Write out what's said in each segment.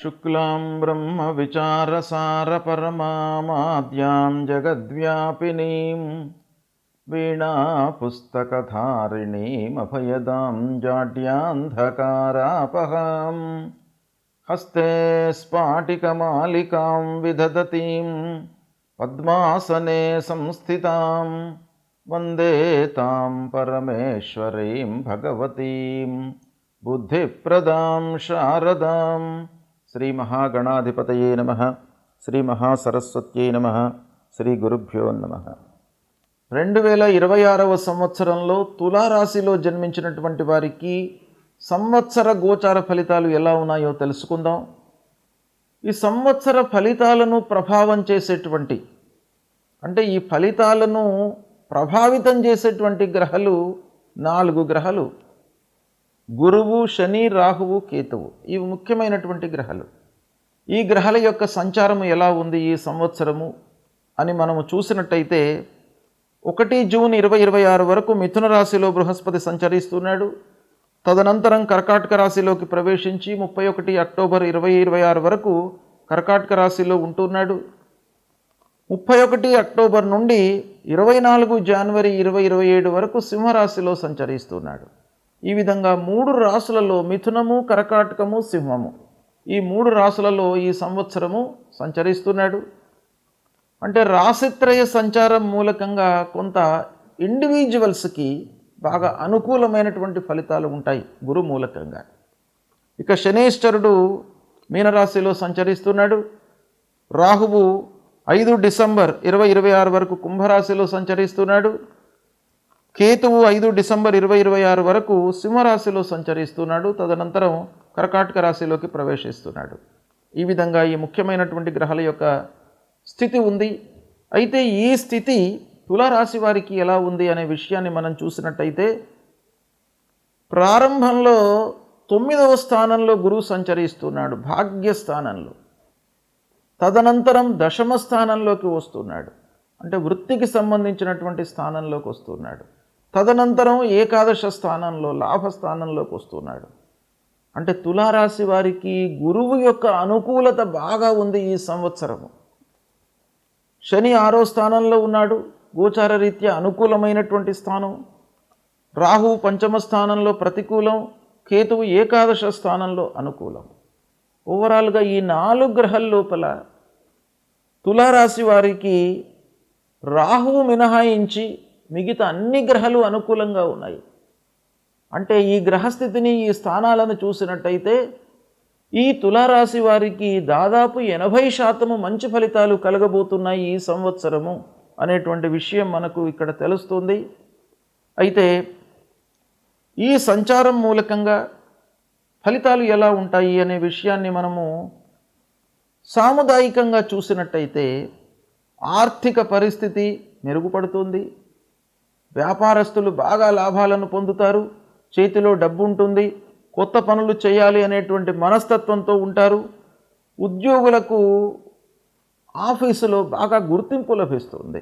శుక్లాం బ్రహ్మ విచారసారపరమాద్యాం జగద్వ్యాపినీం వీణాపుస్తకధారిణీమభయదాం జాడ్యాన్ధకారాపహాం హస్తే స్ఫాటికమాలికాం విదధతీం పద్మాసనే సంస్థితాం వందే తాం పరమేశ్వరీం భగవతీం బుద్ధిప్రదాం శారదాం. శ్రీ మహాగణాధిపతయే నమః. శ్రీ మహాసరస్వత్యై నమః. శ్రీ గురుభ్యో నమః. 2026వ సంవత్సరంలో తులారాశిలో జన్మించినటువంటి వారికి సంవత్సర గోచార ఫలితాలు ఎలా ఉన్నాయో తెలుసుకుందాం. ఈ సంవత్సర ఫలితాలను ప్రభావం చేసేటువంటి ఈ ఫలితాలను ప్రభావితం చేసేటువంటి గ్రహాలు 4 గ్రహాలు: గురువు, శని, రాహువు, కేతువు. ఇవి ముఖ్యమైనటువంటి గ్రహాలు. ఈ గ్రహాల యొక్క సంచారము ఎలా ఉంది ఈ సంవత్సరము అని మనము చూసినట్టయితే 1 జూన్ 2026 వరకు మిథున రాశిలో బృహస్పతి సంచరిస్తున్నాడు. తదనంతరం కర్కాటక రాశిలోకి ప్రవేశించి 31 అక్టోబర్ 2026 వరకు కర్కాటక రాశిలో ఉంటున్నాడు. 31 అక్టోబర్ నుండి 24 జనవరి 2027 వరకు సింహరాశిలో సంచరిస్తున్నాడు. ఈ విధంగా 3 రాశులలో మిథునము, కర్కాటకము, సింహము, ఈ 3 రాశులలో ఈ సంవత్సరము సంచరిస్తున్నాడు. అంటే రాశిత్రయ సంచారం మూలకంగా కొంత ఇండివిజువల్స్కి బాగా అనుకూలమైనటువంటి ఫలితాలు ఉంటాయి గురు మూలకంగా. ఇక శనేశ్వరుడు మీనరాశిలో సంచరిస్తున్నాడు. రాహువు 5 డిసెంబర్ 2026 వరకు కుంభరాశిలో సంచరిస్తున్నాడు. కేతువు 5 డిసెంబర్ 2026 వరకు సింహరాశిలో సంచరిస్తున్నాడు. తదనంతరం కర్కాటక రాశిలోకి ప్రవేశిస్తున్నాడు. ఈ విధంగా ఈ ముఖ్యమైనటువంటి గ్రహాల యొక్క స్థితి ఉంది. అయితే ఈ స్థితి తులారాశి వారికి ఎలా ఉంది అనే విషయాన్ని మనం చూసినట్టయితే, ప్రారంభంలో 9వ స్థానంలో గురువు సంచరిస్తున్నాడు, భాగ్యస్థానంలో. తదనంతరం 10వ స్థానంలోకి వస్తున్నాడు, అంటే వృత్తికి సంబంధించినటువంటి స్థానంలోకి వస్తున్నాడు. తదనంతరం ఏకాదశ స్థానంలో, లాభస్థానంలోకి వస్తున్నాడు. అంటే తులారాశి వారికి గురువు యొక్క అనుకూలత బాగా ఉంది ఈ సంవత్సరము. శని 6వ స్థానంలో ఉన్నాడు, గోచార రీత్యా అనుకూలమైనటువంటి స్థానం. రాహువు 5వ స్థానంలో ప్రతికూలం, కేతువు ఏకాదశ స్థానంలో అనుకూలం. ఓవరాల్గా ఈ 4 గ్రహాల లోపల తులారాశి వారికి రాహువు మినహాయించి మిగతా అన్ని గ్రహాలు అనుకూలంగా ఉన్నాయి. అంటే ఈ గ్రహస్థితిని, ఈ స్థానాలను చూసినట్టయితే ఈ తులారాశి వారికి దాదాపు 80% మంచి ఫలితాలు కలగబోతున్నాయి ఈ సంవత్సరము అనేటువంటి విషయం మనకు ఇక్కడ తెలుస్తుంది. అయితే ఈ సంచారం మూలకంగా ఫలితాలు ఎలా ఉంటాయి అనే విషయాన్ని మనము సాముదాయికంగా చూసినట్టయితే ఆర్థిక పరిస్థితి మెరుగుపడుతుంది. వ్యాపారస్తులు బాగా లాభాలను పొందుతారు, చేతిలో డబ్బు ఉంటుంది, కొత్త పనులు చేయాలి అనేటువంటి మనస్తత్వంతో ఉంటారు. ఉద్యోగులకు ఆఫీసులో బాగా గుర్తింపు లభిస్తుంది.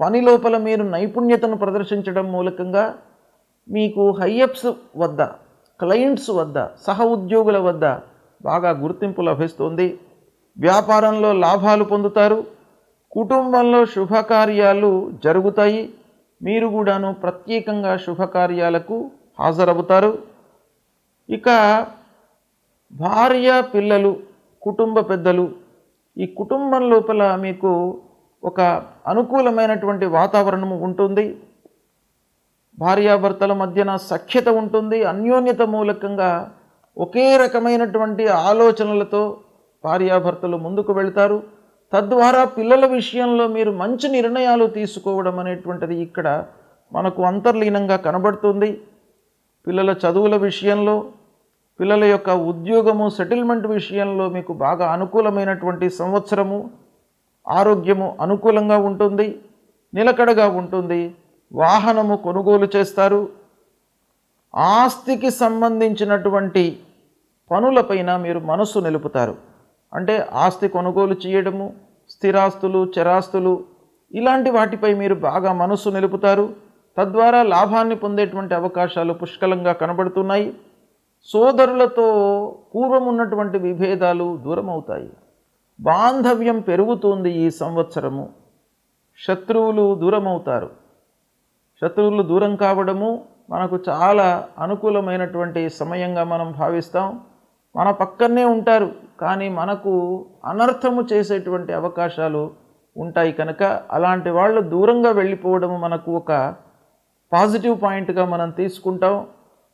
పని లోపల మీరు నైపుణ్యతను ప్రదర్శించడం మూలకంగా మీకు హైయప్స్ వద్ద, క్లయింట్స్ వద్ద, సహ ఉద్యోగుల వద్ద బాగా గుర్తింపు లభిస్తుంది. వ్యాపారంలో లాభాలు పొందుతారు. కుటుంబంలో శుభకార్యాలు జరుగుతాయి. మీరు కూడాను ప్రత్యేకంగా శుభకార్యాలకు హాజరవుతారు. ఇక భార్య, పిల్లలు, కుటుంబ పెద్దలు, ఈ కుటుంబం లోపల మీకు ఒక అనుకూలమైనటువంటి వాతావరణము ఉంటుంది. భార్యాభర్తల మధ్యన సఖ్యత ఉంటుంది. అన్యోన్యత మూలకంగా ఒకే రకమైనటువంటి ఆలోచనలతో భార్యాభర్తలు ముందుకు వెళ్తారు. తద్వారా పిల్లల విషయంలో మీరు మంచి నిర్ణయాలు తీసుకోవడం అనేటువంటిది ఇక్కడ మనకు అంతర్లీనంగా కనబడుతుంది. పిల్లల చదువుల విషయంలో, పిల్లల యొక్క ఉద్యోగము, సెటిల్మెంట్ విషయంలో మీకు బాగా అనుకూలమైనటువంటి సంవత్సరము. ఆరోగ్యము అనుకూలంగా ఉంటుంది, నిలకడగా ఉంటుంది. వాహనము కొనుగోలు చేస్తారు. ఆస్తికి సంబంధించినటువంటి పనులపైన మీరు మనస్సు నిలుపుతారు. అంటే ఆస్తి కొనుగోలు చేయడము, స్థిరాస్తులు, చరాస్తులు, ఇలాంటి వాటిపై మీరు బాగా మనస్సు నిలుపుతారు. తద్వారా లాభాన్ని పొందేటువంటి అవకాశాలు పుష్కలంగా కనబడుతున్నాయి. సోదరులతో పూర్వం ఉన్నటువంటి విభేదాలు దూరమవుతాయి. బాంధవ్యం పెరుగుతుంది ఈ సంవత్సరము. శత్రువులు దూరమవుతారు. శత్రువులు దూరం కావడము మనకు చాలా అనుకూలమైనటువంటి సమయంగా మనం భావిస్తాం. మన పక్కనే ఉంటారు, కానీ మనకు అనర్థము చేసేటువంటి అవకాశాలు ఉంటాయి. కనుక అలాంటి వాళ్ళు దూరంగా వెళ్ళిపోవడము మనకు ఒక పాజిటివ్ పాయింట్గా మనం తీసుకుంటాం.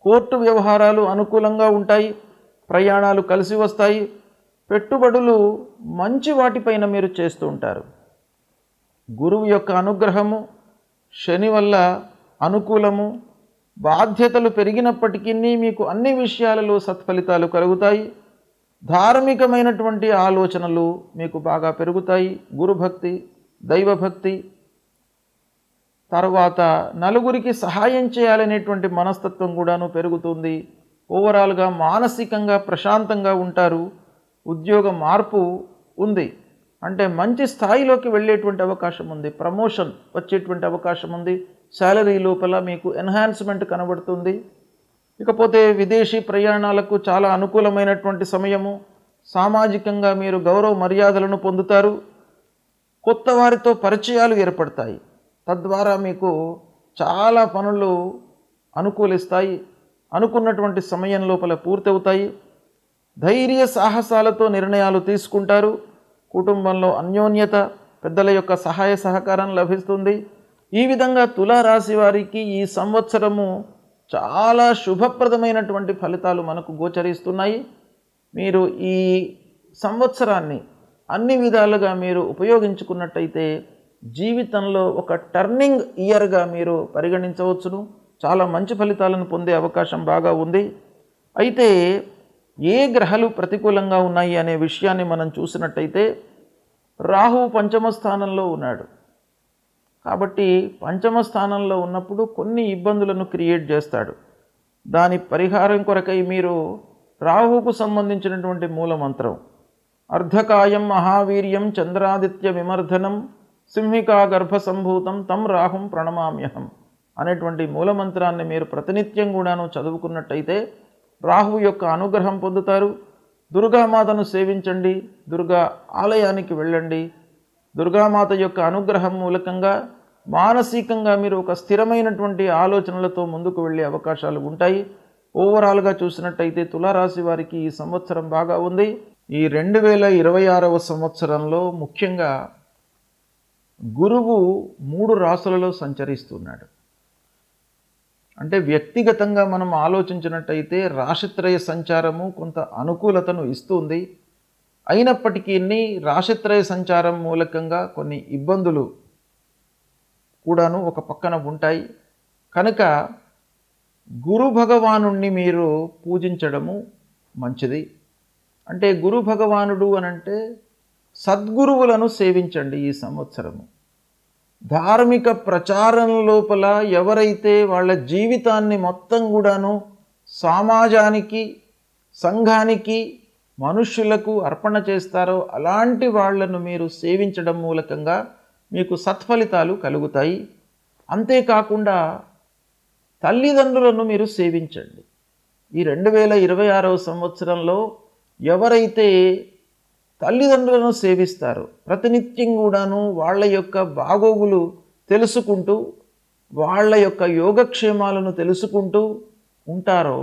కోర్టు వ్యవహారాలు అనుకూలంగా ఉంటాయి. ప్రయాణాలు కలిసి వస్తాయి. పెట్టుబడులు మంచి వాటిపైన మీరు చేస్తూ ఉంటారు. గురువు యొక్క అనుగ్రహము, శని వల్ల అనుకూలము. బాధ్యతలు పెరిగినప్పటికీ మీకు అన్ని విషయాలలో సత్ఫలితాలు కలుగుతాయి. ధార్మికమైనటువంటి ఆలోచనలు మీకు బాగా పెరుగుతాయి. గురుభక్తి, దైవభక్తి, తర్వాత నలుగురికి సహాయం చేయాలనేటువంటి మనస్తత్వం కూడాను పెరుగుతుంది. ఓవరాల్గా మానసికంగా ప్రశాంతంగా ఉంటారు. ఉద్యోగ మార్పు ఉంది, అంటే మంచి స్థాయిలోకి వెళ్ళేటువంటి అవకాశం ఉంది. ప్రమోషన్ వచ్చేటువంటి అవకాశం ఉంది. శాలరీ లోపల మీకు ఎన్హాన్స్మెంట్ కనబడుతుంది. ఇకపోతే విదేశీ ప్రయాణాలకు చాలా అనుకూలమైనటువంటి సమయము. సామాజికంగా మీరు గౌరవ మర్యాదలను పొందుతారు. కొత్త వారితో పరిచయాలు ఏర్పడతాయి. తద్వారా మీకు చాలా పనులు అనుకూలిస్తాయి. అనుకున్నటువంటి సమయం లోపల పూర్తవుతాయి. ధైర్య సాహసాలతో నిర్ణయాలు తీసుకుంటారు. కుటుంబంలో అన్యోన్యత, పెద్దల యొక్క సహాయ సహకారం లభిస్తుంది. ఈ విధంగా తులారాశి వారికి ఈ సంవత్సరము చాలా శుభప్రదమైనటువంటి ఫలితాలు మనకు గోచరిస్తున్నాయి. మీరు ఈ సంవత్సరాన్ని అన్ని విధాలుగా మీరు ఉపయోగించుకున్నట్టయితే జీవితంలో ఒక టర్నింగ్ ఇయర్గా మీరు పరిగణించవచ్చును. చాలా మంచి ఫలితాలను పొందే అవకాశం బాగా ఉంది. అయితే ఏ గ్రహాలు ప్రతికూలంగా ఉన్నాయి అనే విషయాన్ని మనం చూసినట్టయితే రాహువు పంచమ స్థానంలో ఉన్నాడు. కాబట్టి పంచమ స్థానంలో ఉన్నప్పుడు కొన్ని ఇబ్బందులను క్రియేట్ చేస్తాడు. దాని పరిహారం కొరకై మీరు రాహువుకు సంబంధించినటువంటి మూలమంత్రం అర్ధకాయం మహావీర్యం చంద్రాదిత్య విమర్ధనం సింహికా గర్భ సంభూతం తం రాహుం ప్రణమామ్యహం అనేటువంటి మూలమంత్రాన్ని మీరు ప్రతినిత్యం కూడాను చదువుకున్నట్టయితే రాహువు యొక్క అనుగ్రహం పొందుతారు. దుర్గామాతను సేవించండి. దుర్గా ఆలయానికి వెళ్ళండి. దుర్గామాత యొక్క అనుగ్రహం మూలకంగా మానసికంగా మీరు ఒక స్థిరమైనటువంటి ఆలోచనలతో ముందుకు వెళ్ళే అవకాశాలు ఉంటాయి. ఓవరాల్గా చూసినట్టయితే తులారాశి వారికి ఈ సంవత్సరం బాగా ఉంది. ఈ 2026వ సంవత్సరంలో ముఖ్యంగా గురువు 3 రాశులలో సంచరిస్తున్నాడు. అంటే వ్యక్తిగతంగా మనం ఆలోచించినట్టయితే రాశిత్రయ సంచారము కొంత అనుకూలతను ఇస్తుంది. అయినప్పటికీ రాశిత్రయ సంచారం మూలకంగా కొన్ని ఇబ్బందులు కూడాను ఒక పక్కన ఉంటాయి. కనుక గురు భగవానుణ్ణి మీరు పూజించడము మంచిది. అంటే గురు భగవానుడు అనంటే సద్గురువులను సేవించండి. ఈ సంవత్సరము ధార్మిక ప్రచారం లోపల ఎవరైతే వాళ్ళ జీవితాన్ని మొత్తం కూడాను సమాజానికి, సంఘానికి, మనుష్యులకు అర్పణ చేస్తారో అలాంటి వాళ్లను మీరు సేవించడం మూలకంగా మీకు సత్ఫలితాలు కలుగుతాయి. అంతేకాకుండా తల్లిదండ్రులను మీరు సేవించండి. ఈ 2026వ సంవత్సరంలో ఎవరైతే తల్లిదండ్రులను సేవిస్తారో ప్రతినిత్యం కూడాను వాళ్ళ యొక్క బాగోగులు తెలుసుకుంటూ, వాళ్ళ యొక్క యోగక్షేమాలను తెలుసుకుంటూ ఉంటారో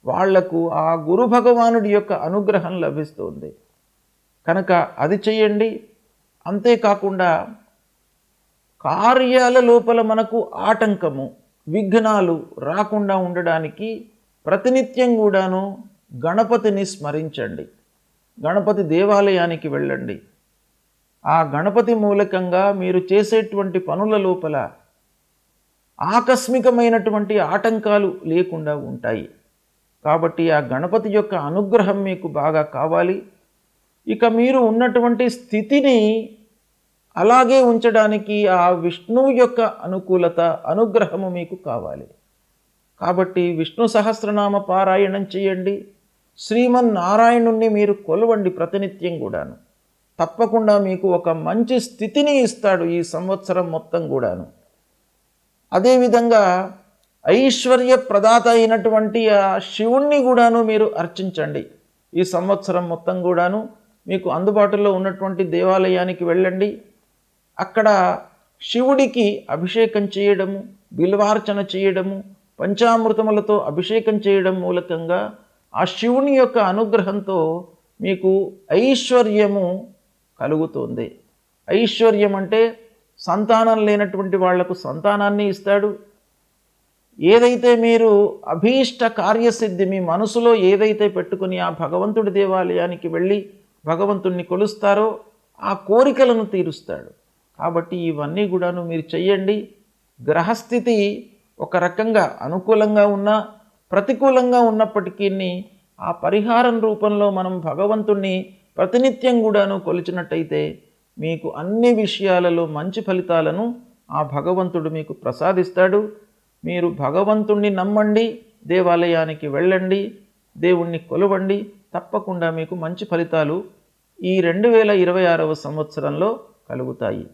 వాళ్లకు ఆ గురు భగవానుడి యొక్క అనుగ్రహం లభిస్తుంది. కనుక అది చేయండి. అంతేకాకుండా కార్యాల లోపల మనకు ఆటంకము, విఘ్నాలు రాకుండా ఉండడానికి ప్రతినిత్యం కూడాను గణపతిని స్మరించండి. గణపతి దేవాలయానికి వెళ్ళండి. ఆ గణపతి మూలకంగా మీరు చేసేటువంటి పనుల లోపల ఆకస్మికమైనటువంటి ఆటంకాలు లేకుండా ఉంటాయి. కాబట్టి ఆ గణపతి యొక్క అనుగ్రహం మీకు బాగా కావాలి. ఇక మీరు ఉన్నటువంటి స్థితిని అలాగే ఉంచడానికి ఆ విష్ణువు యొక్క అనుకూలత, అనుగ్రహము మీకు కావాలి. కాబట్టి విష్ణు సహస్రనామ పారాయణం చేయండి. శ్రీమన్నారాయణుణ్ణి మీరు కొలవండి ప్రతినిత్యం కూడాను. తప్పకుండా మీకు ఒక మంచి స్థితిని ఇస్తాడు ఈ సంవత్సరం మొత్తం కూడాను. అదేవిధంగా ఐశ్వర్య ప్రదాత అయినటువంటి ఆ శివుణ్ణి కూడాను మీరు అర్చించండి. ఈ సంవత్సరం మొత్తం కూడాను మీకు అందుబాటులో ఉన్నటువంటి దేవాలయానికి వెళ్ళండి. అక్కడ శివుడికి అభిషేకం చేయడము, బిల్వార్చన చేయడము, పంచామృతములతో అభిషేకం చేయడం మూలకంగా ఆ శివుని యొక్క అనుగ్రహంతో మీకు ఐశ్వర్యము కలుగుతుంది. ఐశ్వర్యం అంటే సంతానం లేనటువంటి వాళ్లకు సంతానాన్ని ఇస్తాడు. ఏదైతే మీరు అభీష్ట కార్యసిద్ధి మీ మనసులో ఏదైతే పెట్టుకుని ఆ భగవంతుడి దేవాలయానికి వెళ్ళి భగవంతుణ్ణి కొలుస్తారో ఆ కోరికలను తీరుస్తాడు. కాబట్టి ఇవన్నీ కూడాను మీరు చెయ్యండి. గ్రహస్థితి ఒక రకంగా అనుకూలంగా ఉన్నా ప్రతికూలంగా ఉన్నప్పటికీ ఆ పరిహారం రూపంలో మనం భగవంతుణ్ణి ప్రతినిత్యం కూడాను కొలిచినట్టయితే మీకు అన్ని విషయాలలో మంచి ఫలితాలను ఆ భగవంతుడు మీకు ప్రసాదిస్తాడు. మీరు భగవంతుణ్ణి నమ్మండి, దేవాలయానికి వెళ్ళండి, దేవుణ్ణి కొలవండి. తప్పకుండా మీకు మంచి ఫలితాలు ఈ 2026వ సంవత్సరంలో కలుగుతాయి.